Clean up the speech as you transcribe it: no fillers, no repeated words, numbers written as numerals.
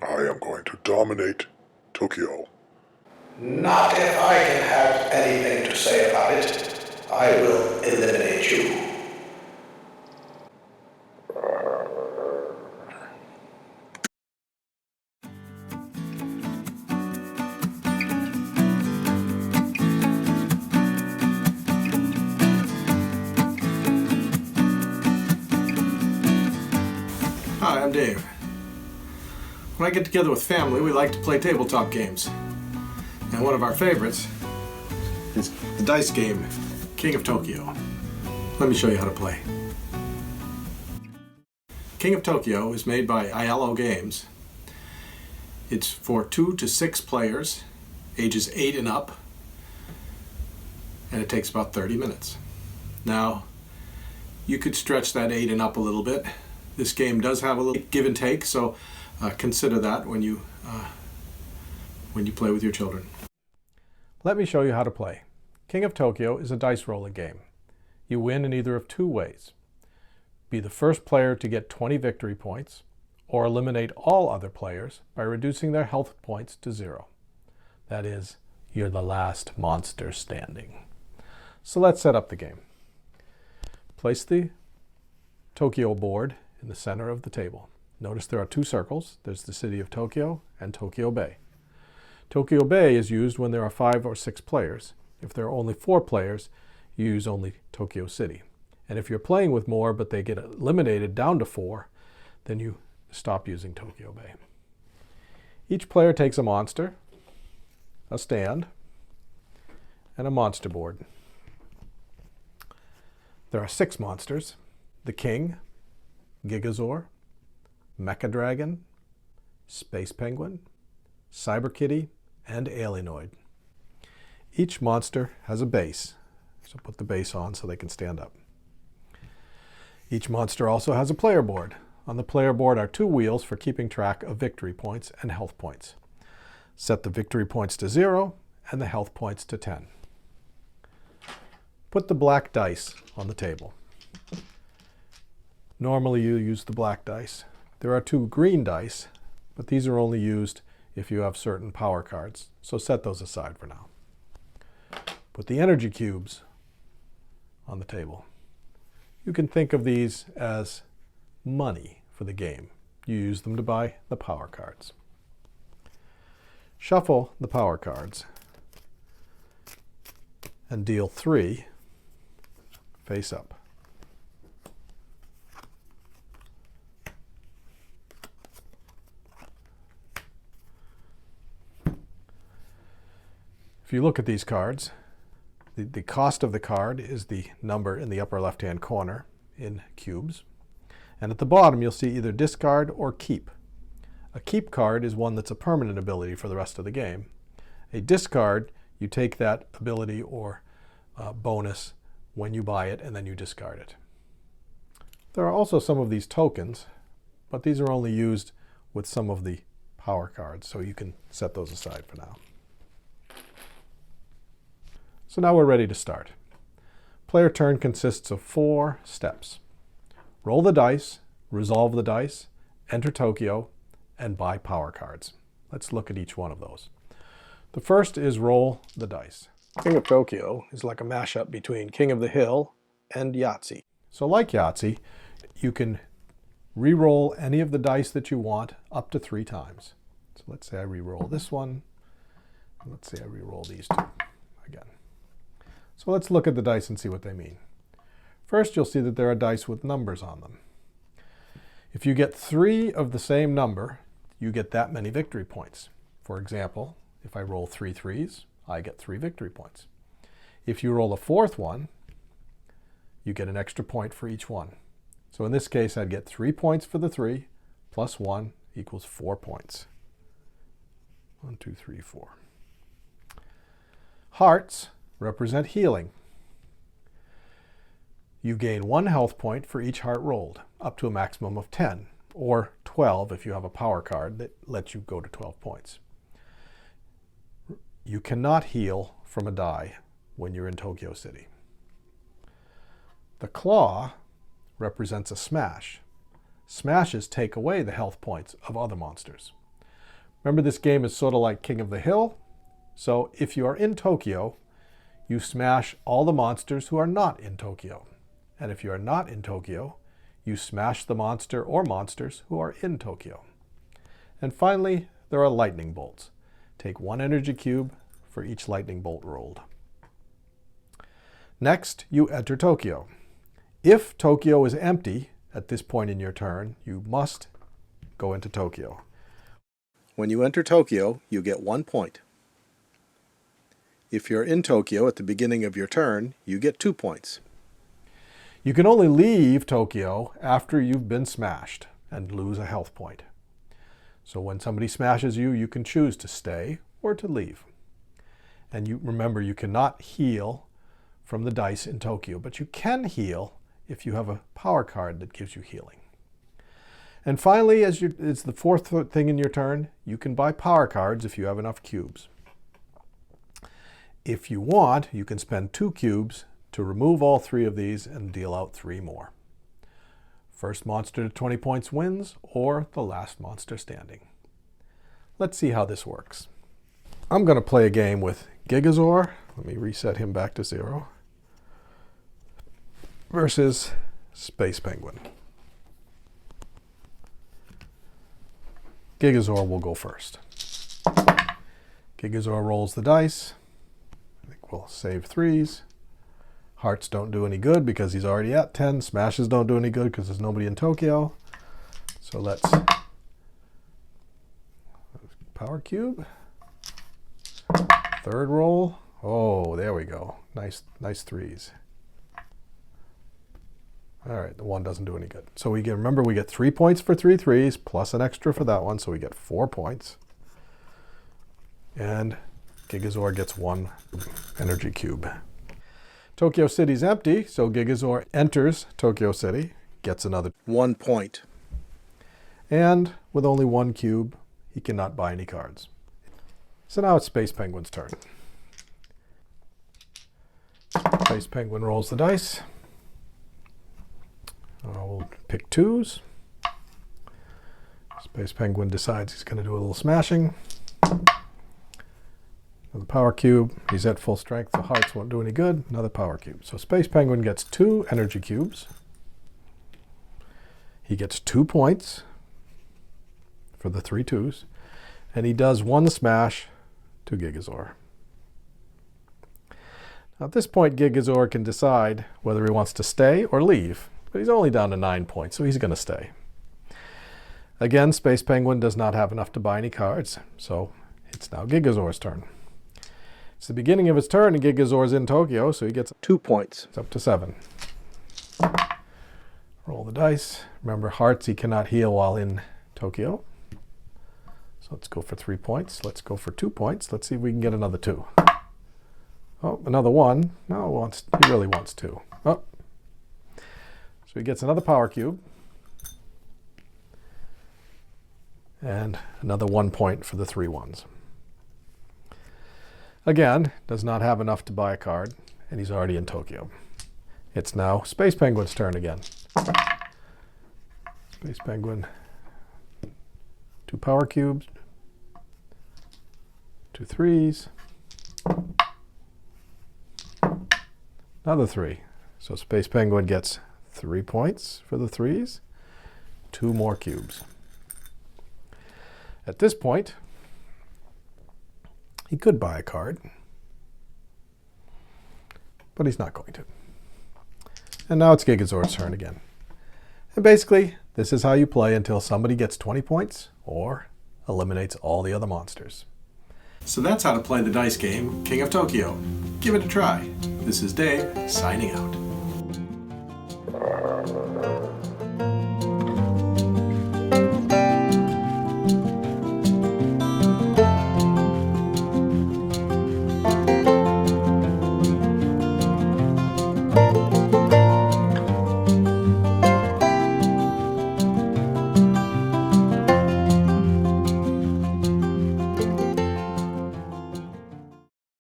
I am going to dominate Tokyo. Not if I can have anything to say about it. I will eliminate you. Hi, I'm Dave. When I get together with family, we like to play tabletop games. And one of our favorites is the dice game, King of Tokyo. Let me show you how to play. King of Tokyo is made by ILO Games. It's for 2 to 6 players, ages 8 and up, and it takes about 30 minutes. Now, you could stretch that 8 and up a little bit. This game does have a little give and take, so consider that when you play with your children. Let me show you how to play. King of Tokyo is a dice rolling game. You win in either of 2 ways. Be the first player to get 20 victory points, or eliminate all other players by reducing their health points to 0. That is, you're the last monster standing. So let's set up the game. Place the Tokyo board in the center of the table. Notice there are 2 circles. There's the city of Tokyo and Tokyo Bay. Tokyo Bay is used when there are 5 or 6 players. If there are only 4 players, you use only Tokyo City. And if you're playing with more but they get eliminated down to 4, then you stop using Tokyo Bay. Each player takes a monster, a stand, and a monster board. There are 6 monsters: the King, Gigazor, Mecha Dragon, Space Penguin, Cyber Kitty, and Alienoid. Each monster has a base, so put the base on so they can stand up. Each monster also has a player board. On the player board are 2 wheels for keeping track of victory points and health points. Set the victory points to 0 and the health points to 10. Put the black dice on the table. Normally you use the black dice. There are 2 green dice, but these are only used if you have certain power cards, so set those aside for now. Put the energy cubes on the table. You can think of these as money for the game. You use them to buy the power cards. Shuffle the power cards and deal 3 face up. If you look at these cards, the cost of the card is the number in the upper left-hand corner in cubes. And at the bottom, you'll see either discard or keep. A keep card is one that's a permanent ability for the rest of the game. A discard, you take that ability or bonus when you buy it, and then you discard it. There are also some of these tokens, but these are only used with some of the power cards, so you can set those aside for now. So now we're ready to start. Player turn consists of 4 steps. Roll the dice, resolve the dice, enter Tokyo, and buy power cards. Let's look at each one of those. The first is roll the dice. King of Tokyo is like a mashup between King of the Hill and Yahtzee. So like Yahtzee, you can re-roll any of the dice that you want up to 3 times. So let's say I re-roll this one. Let's say I re-roll these 2 again. So let's look at the dice and see what they mean. First, you'll see that there are dice with numbers on them. If you get 3 of the same number, you get that many victory points. For example, if I roll 3 threes, I get 3 victory points. If you roll a 4th one, you get an extra point for each one. So in this case, I'd get 3 points for the 3, plus 1 equals 4 points. 1, 2, 3, 4. Hearts represent healing. You gain 1 health point for each heart rolled, up to a maximum of 10, or 12 if you have a power card that lets you go to 12 points. You cannot heal from a die when you're in Tokyo City. The claw represents a smash. Smashes take away the health points of other monsters. Remember, this game is sort of like King of the Hill. So if you are in Tokyo, you smash all the monsters who are not in Tokyo. And if you are not in Tokyo, you smash the monster or monsters who are in Tokyo. And finally, there are lightning bolts. Take 1 energy cube for each lightning bolt rolled. Next, you enter Tokyo. If Tokyo is empty at this point in your turn, you must go into Tokyo. When you enter Tokyo, you get 1 point. If you're in Tokyo at the beginning of your turn, you get 2 points. You can only leave Tokyo after you've been smashed and lose a health point. So when somebody smashes you, you can choose to stay or to leave. And you remember, you cannot heal from the dice in Tokyo, but you can heal if you have a power card that gives you healing. And finally, it's the fourth thing in your turn, you can buy power cards if you have enough cubes. If you want, you can spend 2 cubes to remove all 3 of these and deal out 3 more. First monster to 20 points wins, or the last monster standing. Let's see how this works. I'm going to play a game with Gigazor. Let me reset him back to 0. Versus Space Penguin. Gigazor will go first. Gigazor rolls the dice. I think we'll save 3s. Hearts don't do any good because he's already at 10. Smashes don't do any good because there's nobody in Tokyo. So let's power cube. Third roll. Oh, there we go. Nice 3s. All right, the 1 doesn't do any good. So remember, we get 3 points for 3 3s plus an extra for that one, so we get 4 points. And Gigazor gets 1 energy cube. Tokyo City's empty, so Gigazor enters Tokyo City, gets another 1 point. And with only 1 cube, he cannot buy any cards. So now it's Space Penguin's turn. Space Penguin rolls the dice. We'll pick 2s. Space Penguin decides he's going to do a little smashing. Another power cube. He's at full strength, so hearts won't do any good. Another power cube. So Space Penguin gets 2 energy cubes. He gets 2 points for the 3 2s. And he does 1 smash to Gigazor. Now at this point, Gigazor can decide whether he wants to stay or leave. But he's only down to 9 points, so he's going to stay. Again, Space Penguin does not have enough to buy any cards, so it's now Gigazor's turn. It's the beginning of his turn, and Gigazor's in Tokyo, so he gets 2 points. It's up to 7. Roll the dice. Remember, hearts he cannot heal while in Tokyo. So let's go for 3 points. Let's go for 2 points. Let's see if we can get another 2. Oh, another 1. No, he really wants 2. Oh. So he gets another power cube. And another 1 point for the 3 1s. Again, does not have enough to buy a card, and he's already in Tokyo. It's now Space Penguin's turn again. Space Penguin, 2 power cubes, 2 3s, another 3. So Space Penguin gets 3 points for the 3s, 2 more cubes. At this point, he could buy a card, but he's not going to. And now it's Gigazor's turn again. And basically, this is how you play until somebody gets 20 points or eliminates all the other monsters. So that's how to play the dice game, King of Tokyo. Give it a try. This is Dave, signing out.